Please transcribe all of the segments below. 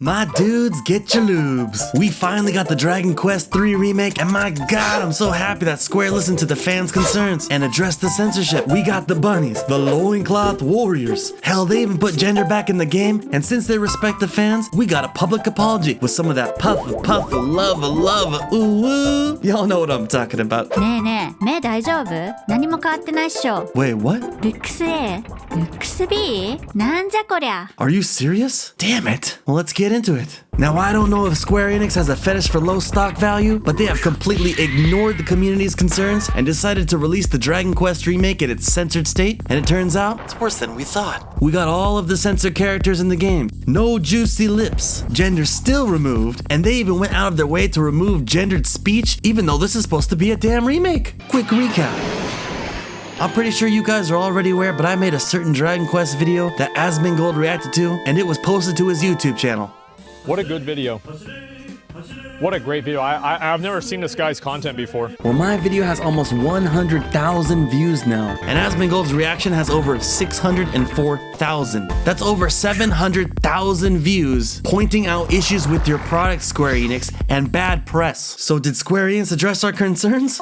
My dudes, get your lubes. We finally got the Dragonquest 3 remake, and my god, I'm so happy that Square listened to the fans' concerns and addressed the censorship. We got the bunnies, the loincloth warriors. Hell, they even put gender back in the game, and since they respect the fans, we got a public apology with some of that puff, love, ooh, ooh. Y'all know what I'm talking about. ねえねえ、目大丈夫？何も変わってないっしょ。 Wait, what? ルックス A、ルックス B？ なんじゃこりゃ。 Are you serious? Damn it. Well, let's get into it. Now, I don't know if SquareEnix has a fetish for low stock value, but they have completely ignored the community's concerns and decided to release the Dragon Quest remake in its censored state, and it turns out, it's worse than we thought. We got all of the censored characters in the game, no juicy lips, gender still removed, and they even went out of their way to remove gendered speech, even though this is supposed to be a damn remake. Quick recap. I'm pretty sure you guys are already aware, but I made a certain Dragon Quest video that Asmongold reacted to, and it was posted to his YouTube channel. What a good video. What a great video. I've never seen this guy's content before. Well, my video has almost 100,000 views now, and Asmongold's reaction has over 604,000. That's over 700,000 views pointing out issues with your product, Square Enix, and bad press. So did Square Enix address our concerns?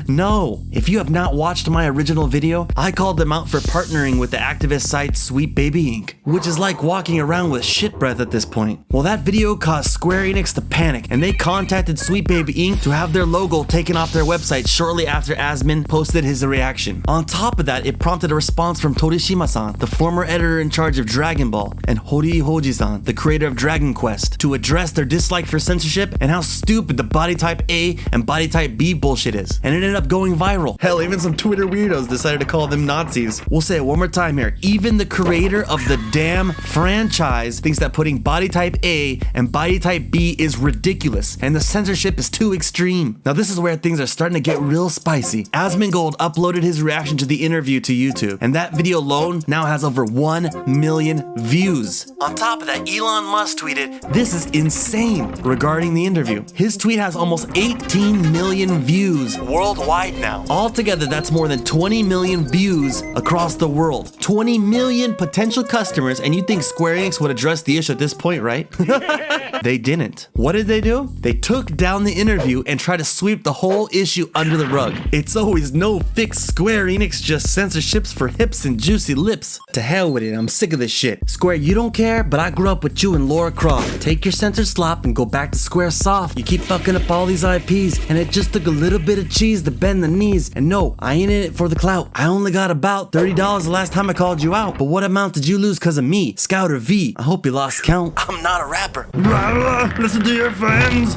No. If you have not watched my original video, I called them out for partnering with the activist site Sweet Baby Inc., which is like walking around with shit breath at this point. Well, that video caused Square Enix to panic, and they contacted Sweet Baby Inc. to have their logo taken off their website shortly after Asmon posted his reaction. On top of that, it prompted a response from Toriyama-san, the former editor in charge of Dragon Ball, and Horii Hoji-san, the creator of Dragonquest, to address their dislike for censorship and how stupid the body type A and body type B bullshit is. And it ended up going viral. Hell, even some Twitter weirdos decided to call them Nazis. We'll say it one more time here. Even the creator of the damn franchise thinks that putting body type A and body type B is ridiculous, and the censorship is too extreme. Now this is where things are starting to get real spicy. Asmongold uploaded his reaction to the interview to YouTube, and that video alone now has over 1 million views. On top of that, Elon Musk tweeted, "This is insane," regarding the interview. His tweet has almost 18 million views worldwide now. Altogether, that's more than 20 million views across the world. 20 million potential customers, and you'd think Square Enix would address the issue at this point, right? They didn't. What did they do? They took down the interview and tried to sweep the whole issue under the rug. It's always no fix Square Enix, just censorships for hips and juicy lips. To hell with it, I'm sick of this shit. Square, you don't care, but I grew up with you and Laura Croft. Take your censored slop and go back to Square Soft. You keep fucking up all these IPs, and it just took a little bit of cheese to bend the knees. And no, I ain't in it for the clout. I only got about $30 the last time I called you out. But what amount did you lose because of me? ScouterVee. I hope you lost count. I'm not a rapper. Listen to your fans.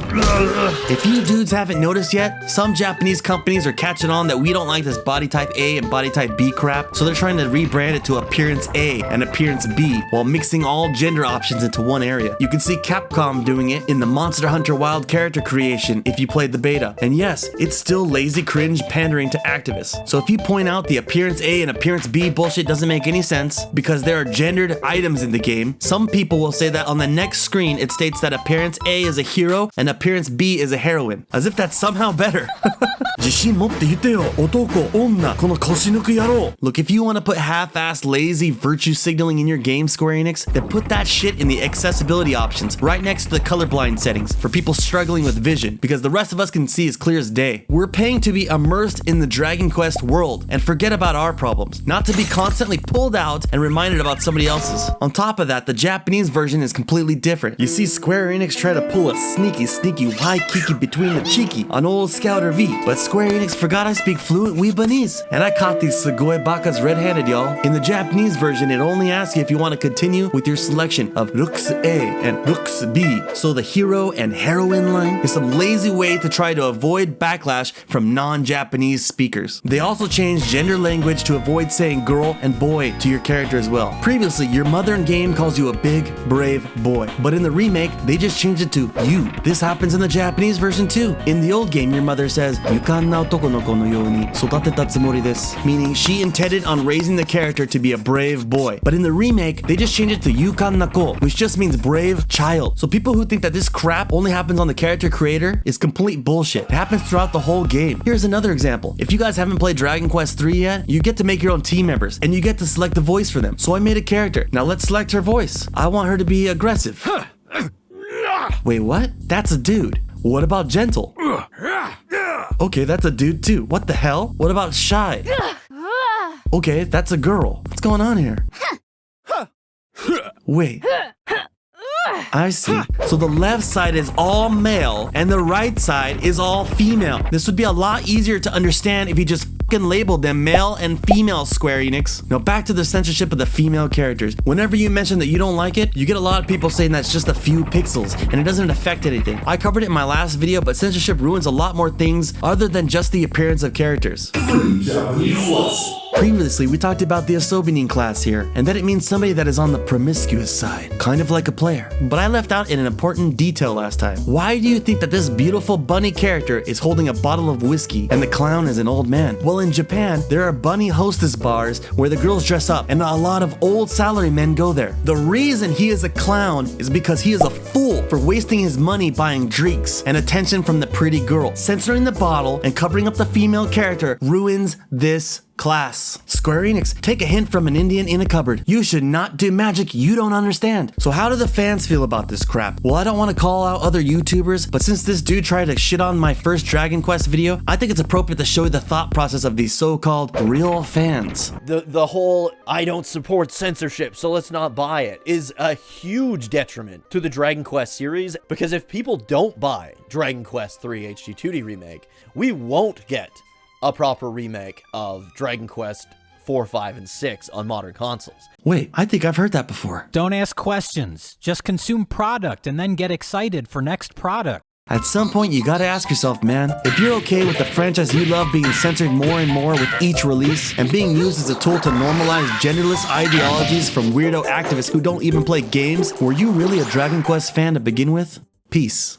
If you dudes haven't noticed yet, some Japanese companies are catching on that we don't like this body type A and body type B crap, so they're trying to rebrand it to Appearance A and Appearance B while mixing all gender options into one area. You can see Capcom doing it in the Monster Hunter Wild character creation if you played the beta. And yes, it's still lazy cringe pandering to activists. So if you point out the Appearance A and Appearance B bullshit doesn't make any sense because there are gendered items in the game, some people will say that on the next screen it states that Appearance A is a hero and Appearance B is a heroine, as if that's somehow better. Look, if you want to put half-assed lazy virtue signaling in your game, Square Enix, then put that shit in the accessibility options right next to the colorblind settings for people struggling with vision, because the rest of us can see as clear as day. We're paying to be immersed in the Dragon Quest world and forget about our problems, not to be constantly pulled out and reminded about somebody else's. On top of that, the Japanese version is completely different. You see Square Enix try to pull a sneaky waikiki between the cheeky on old ScouterVee, but Square Enix forgot I speak fluent Weebanese, and I caught these Sugoi Bakas red-handed, y'all. In the Japanese version, it only asks you if you want to continue with your selection of looks A and looks B. So the hero and heroine line is some lazy way to try to avoid backlash from non-Japanese speakers. They also changed gender language to avoid saying girl and boy to your character as well. Previously, your mother in game calls you a big, brave boy, but in the remake, they just changed it to you. This happens in the Japanese version too. In the old game, your mother says, "Yukanna otoko no ko no you ni sotateta tsumori desu," meaning she intended on raising the character to be a brave boy. But in the remake, they just changed it to Yukanna ko, which just means brave child. So people who think that this crap only happens on the character creator is complete bullshit. It happens throughout the whole game. Here's another example. If you guys haven't played Dragon Quest 3 yet, you get to make your own team members, and you get to select the voice for them. So I made a character. Now let's select her voice. I want her to be aggressive. Wait, what? That's a dude. What about gentle? Okay, that's a dude too. What the hell? What about shy? Okay, that's a girl. What's going on here? Wait. I see. So the left side is all male and the right side is all female. This would be a lot easier to understand if you just fucking labeled them male and female, SquareEnix. Now back to the censorship of the female characters. Whenever you mention that you don't like it, you get a lot of people saying that's just a few pixels and it doesn't affect anything. I covered it in my last video, but censorship ruins a lot more things other than just the appearance of characters. Previously, we talked about the Asobinin class here, and that it means somebody that is on the promiscuous side, kind of like a player. But I left out an important detail last time. Why do you think that this beautiful bunny character is holding a bottle of whiskey and the clown is an old man? Well, in Japan, there are bunny hostess bars where the girls dress up, and a lot of old salarymen go there. The reason he is a clown is because he is a fool for wasting his money buying drinks and attention from the pretty girl. Censoring the bottle and covering up the female character ruins this class. SquareEnix, take a hint from an Indian in a cupboard. You should not do magic you don't understand. So how do the fans feel about this crap? Well, I don't want to call out other YouTubers, but since this dude tried to shit on my first Dragonquest video, I think it's appropriate to show you the thought process of these so-called real fans. The whole I don't support censorship, so let's not buy it, is a huge detriment to the Dragon Quest series, because if people don't buy Dragon Quest 3 HD 2D Remake, we won't get a proper remake of Dragon Quest 4, 5, and 6 on modern consoles. Wait, I think I've heard that before. Don't ask questions. Just consume product and then get excited for next product. At some point, you gotta ask yourself, man, if you're okay with the franchise you love being censored more and more with each release and being used as a tool to normalize genderless ideologies from weirdo activists who don't even play games, were you really a Dragon Quest fan to begin with? Peace.